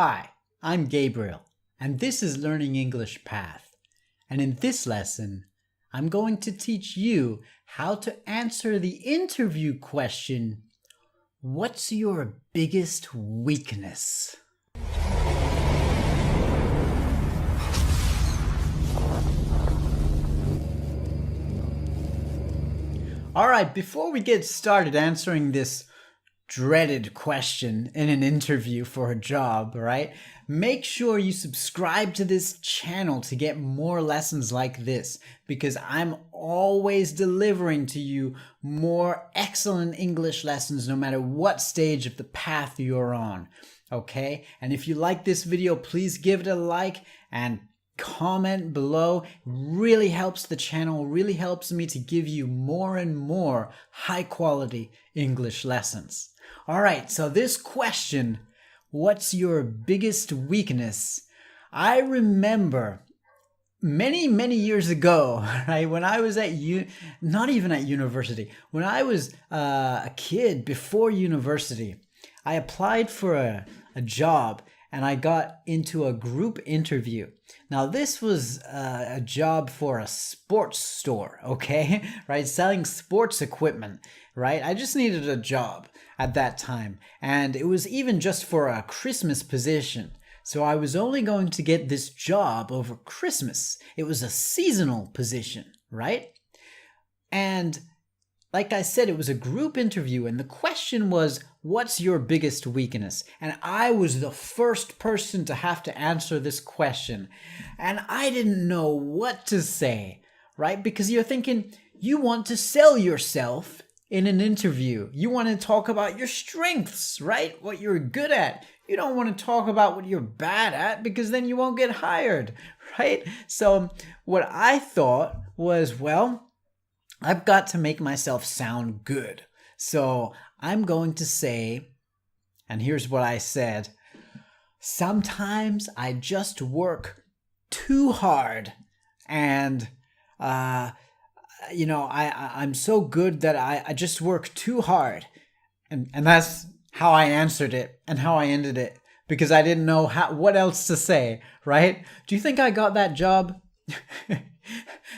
Hi, I'm Gabriel, and this is Learning English Path. And in this lesson, I'm going to teach you how to answer the interview question, what's your biggest weakness? Alright, before we get started answering this dreaded question in an interview for a job, right? Make sure you subscribe to this channel to get more lessons like this, because I'm always delivering to you more excellent English lessons no matter what stage of the path you're on, okay? And if you like this video, please give it a like and comment below. It really helps the channel, really helps me to give you more and more high quality English lessons. All right, so this question, what's your biggest weakness? I remember many years ago, right, when I was at not even at university, when I was a kid before university, I applied for a job and I got into a group interview. Now this was a job for a sports store, okay? Right, selling sports equipment, right? I just needed a job at that time. And it was even just for a Christmas position. So I was only going to get this job over Christmas. It was a seasonal position, right? And like I said, it was a group interview, and the question was, what's your biggest weakness? And I was the first person to have to answer this question. And I didn't know what to say, right? Because you're thinking, you want to sell yourself in an interview. You want to talk about your strengths, right? What you're good at. You don't want to talk about what you're bad at, because then you won't get hired, right? So what I thought was, well, I've got to make myself sound good. So I'm going to say, and here's what I said, sometimes I just work too hard, and I'm so good that I just work too hard. And that's how I answered it and how I ended it, because I didn't know what else to say, right? Do you think I got that job?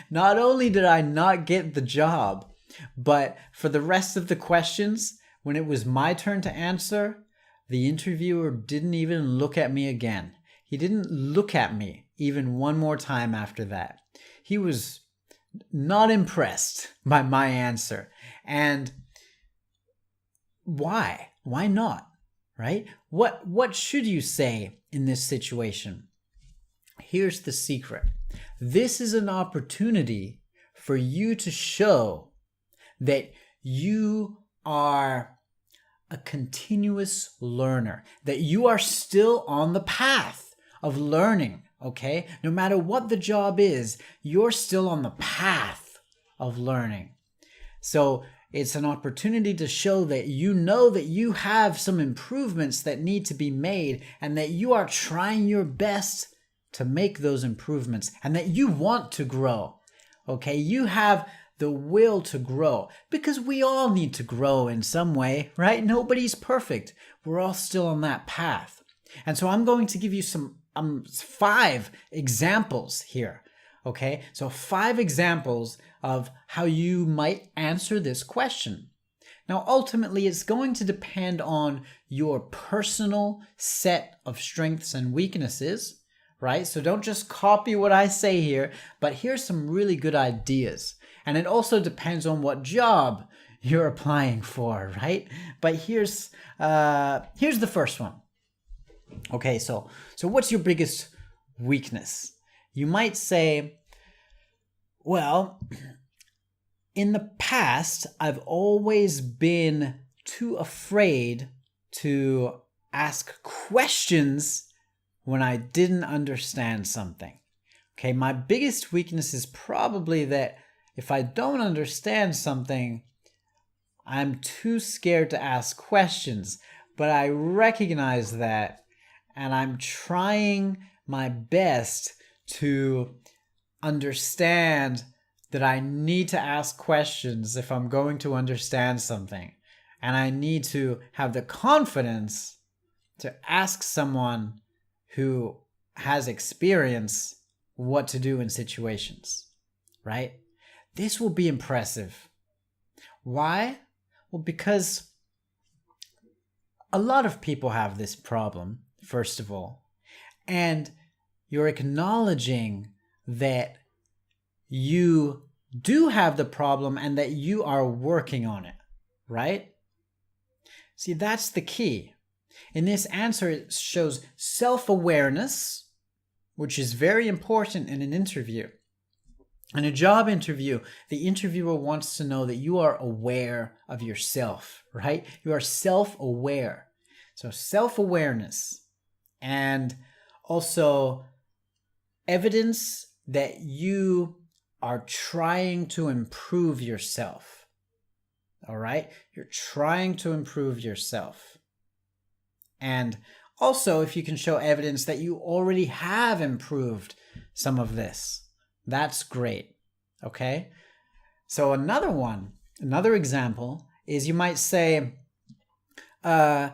Not only did I not get the job, but for the rest of the questions, when it was my turn to answer, the interviewer didn't even look at me again. He didn't look at me even one more time after that. He was not impressed by my answer. And why? Why not? Right? What should you say in this situation? Here's the secret. This is an opportunity for you to show that you are a continuous learner, that you are still on the path of learning, okay? No matter what the job is, you're still on the path of learning. So it's an opportunity to show that you know that you have some improvements that need to be made, and that you are trying your best to make those improvements, and that you want to grow, okay? You have the will to grow, because we all need to grow in some way, right? Nobody's perfect. We're all still on that path. And so I'm going to give you some 5 examples here, okay? So 5 examples of how you might answer this question. Now, ultimately, it's going to depend on your personal set of strengths and weaknesses, right? So don't just copy what I say here, but here's some really good ideas. And it also depends on what job you're applying for, right? But here's the first one. Okay, so what's your biggest weakness? You might say, well, in the past, I've always been too afraid to ask questions when I didn't understand something. Okay, my biggest weakness is probably that if I don't understand something, I'm too scared to ask questions. But I recognize that, and I'm trying my best to understand that I need to ask questions if I'm going to understand something. And I need to have the confidence to ask someone who has experience what to do in situations, right? This will be impressive. Why? Well, because a lot of people have this problem, first of all, and you're acknowledging that you do have the problem and that you are working on it, right? See, that's the key. In this answer, it shows self-awareness, which is very important in an interview. In a job interview, the interviewer wants to know that you are aware of yourself, right? You are self-aware. So self-awareness, and also evidence that you are trying to improve yourself. All right? You're trying to improve yourself. And also, if you can show evidence that you already have improved some of this, that's great. Okay? So another example is you might say, my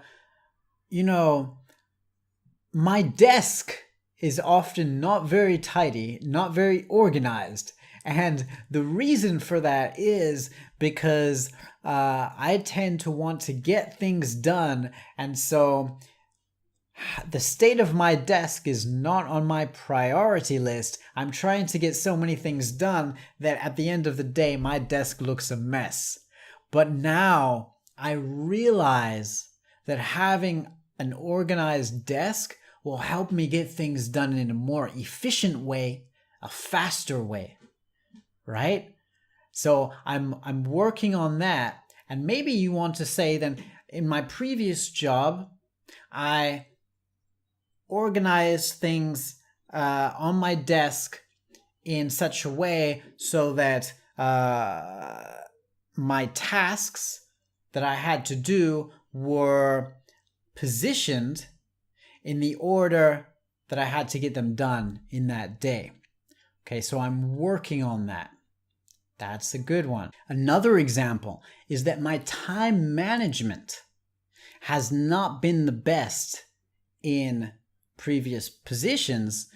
desk is often not very tidy, not very organized. And the reason for that is because I tend to want to get things done. And so the state of my desk is not on my priority list. I'm trying to get so many things done that at the end of the day, my desk looks a mess. But now I realize that having an organized desk will help me get things done in a more efficient way, a faster way, right? So I'm working on that. And maybe you want to say then, in my previous job, I organized things on my desk in such a way so that my tasks that I had to do were positioned in the order that I had to get them done in that day. Okay, so I'm working on that. That's a good one. Another example is that my time management has not been the best in previous positions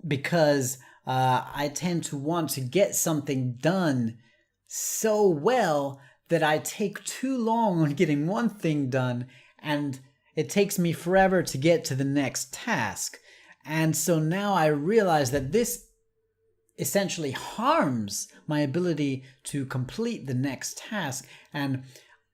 because I tend to want to get something done so well that I take too long on getting one thing done, and it takes me forever to get to the next task. And so now I realize that this essentially harms my ability to complete the next task, and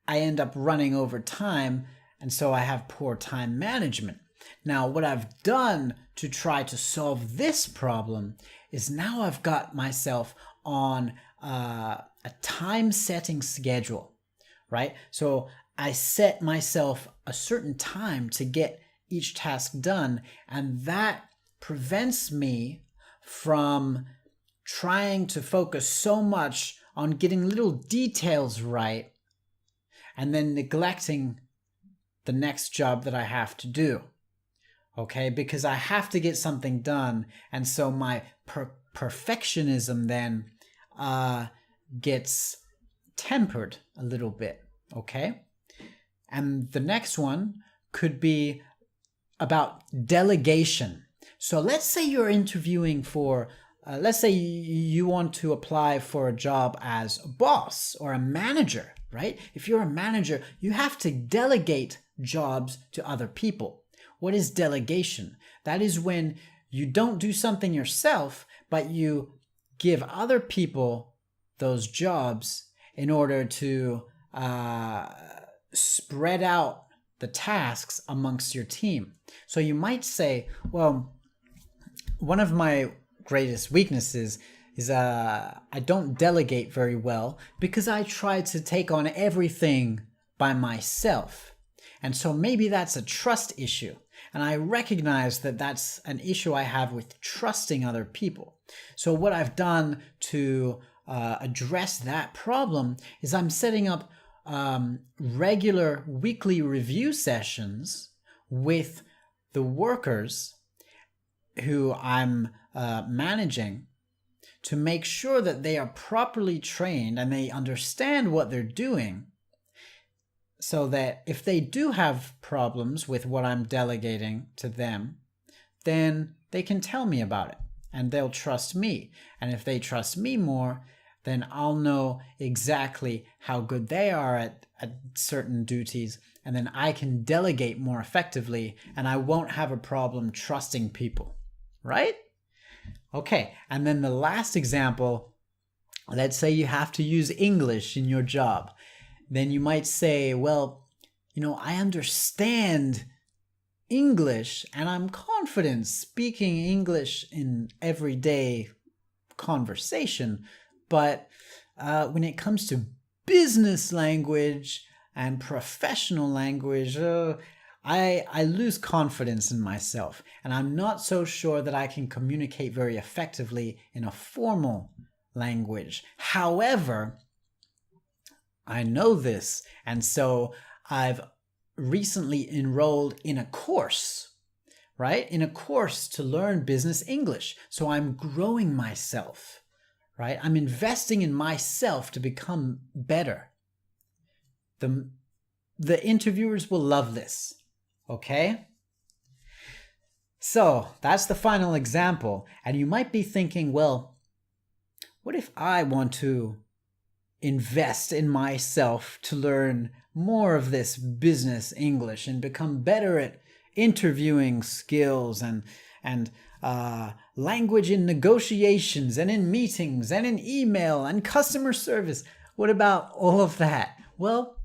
I end up running over time, and so I have poor time management. Now, what I've done to try to solve this problem is now I've got myself on a time setting schedule, right? So I set myself a certain time to get each task done, and that prevents me from trying to focus so much on getting little details right and then neglecting the next job that I have to do. Okay, because I have to get something done, and so my perfectionism then gets tempered a little bit. Okay, and the next one could be about delegation. So let's say you're interviewing for, let's say you want to apply for a job as a boss or a manager, right? If you're a manager, you have to delegate jobs to other people. What is delegation? That is when you don't do something yourself, but you give other people those jobs in order to spread out the tasks amongst your team. So you might say, well, one of my greatest weaknesses is I don't delegate very well because I try to take on everything by myself. And so maybe that's a trust issue. And I recognize that that's an issue I have with trusting other people. So what I've done to address that problem is I'm setting up regular weekly review sessions with the workers who I'm managing to make sure that they are properly trained and they understand what they're doing, so that if they do have problems with what I'm delegating to them, then they can tell me about it and they'll trust me. And if they trust me more, then I'll know exactly how good they are at certain duties, and then I can delegate more effectively and I won't have a problem trusting people, right? Okay, and then the last example, let's say you have to use English in your job. Then you might say, well, I understand English and I'm confident speaking English in everyday conversation, but when it comes to business language and professional language, I lose confidence in myself, and I'm not so sure that I can communicate very effectively in a formal language. However, I know this, and so I've recently enrolled in a course, right? In a course to learn business English. So I'm growing myself, right? I'm investing in myself to become better. The interviewers will love this, okay? So that's the final example. And you might be thinking, well, what if I want to invest in myself to learn more of this business English and become better at interviewing skills and language in negotiations and in meetings and in email and customer service? What about all of that? Well,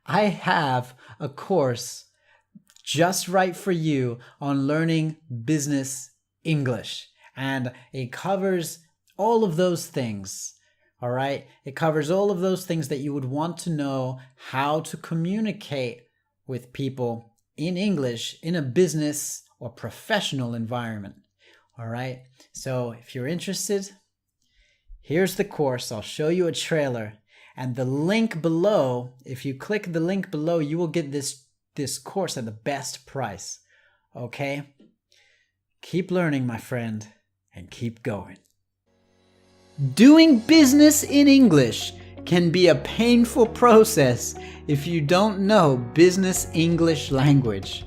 I have a course just right for you on learning business English, and it covers all of those things. All right. It covers all of those things that you would want to know how to communicate with people in English in a business or professional environment. All right. So if you're interested, here's the course. I'll show you a trailer, and the link below, if you click the link below, you will get this course at the best price. Okay. Keep learning, my friend, and keep going. Doing business in English can be a painful process if you don't know business English language.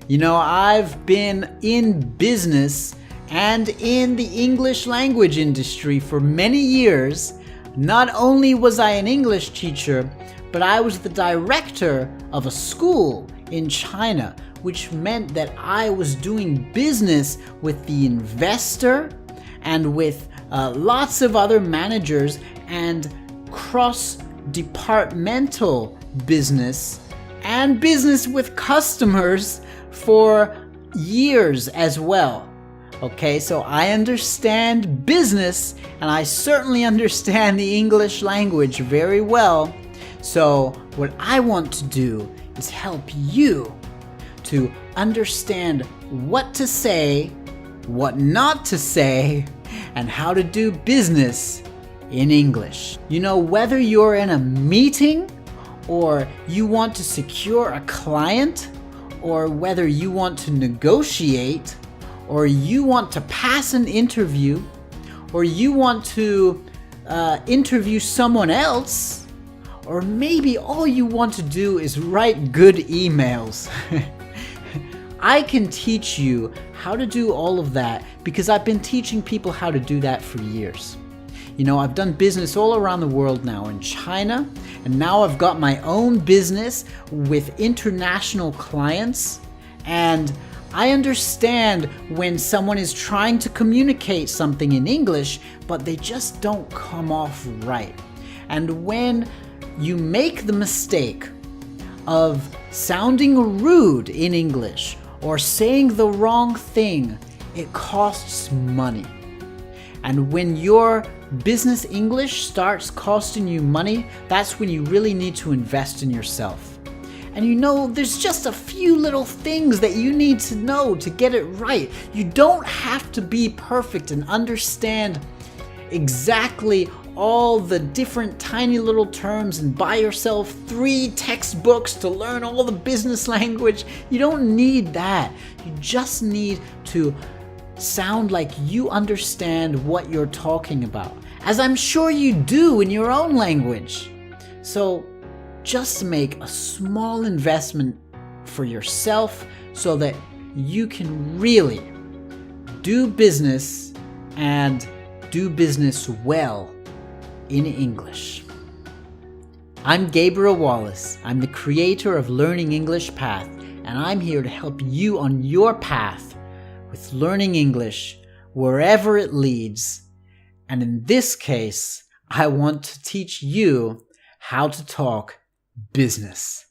I've been in business and in the English language industry for many years. Not only was I an English teacher, but I was the director of a school in China, which meant that I was doing business with the investor and with lots of other managers and cross-departmental business and business with customers for years as well. Okay, so I understand business and I certainly understand the English language very well. So what I want to do is help you to understand what to say, what not to say, and how to do business in English. Whether you're in a meeting or you want to secure a client, or whether you want to negotiate, or you want to pass an interview, or you want to interview someone else, or maybe all you want to do is write good emails. I can teach you how to do all of that because I've been teaching people how to do that for years. I've done business all around the world now, in China, and now I've got my own business with international clients, and I understand when someone is trying to communicate something in English, but they just don't come off right. And when you make the mistake of sounding rude in English or saying the wrong thing, it costs money. And when your business English starts costing you money, that's when you really need to invest in yourself. And there's just a few little things that you need to know to get it right. You don't have to be perfect and understand exactly all the different tiny little terms and buy yourself 3 textbooks to learn all the business language. You don't need that. You just need to sound like you understand what you're talking about, as I'm sure you do in your own language. So just make a small investment for yourself so that you can really do business and do business well in English. I'm Gabriel Wallace. I'm the creator of Learning English Path, and I'm here to help you on your path with learning English wherever it leads. And in this case, I want to teach you how to talk business.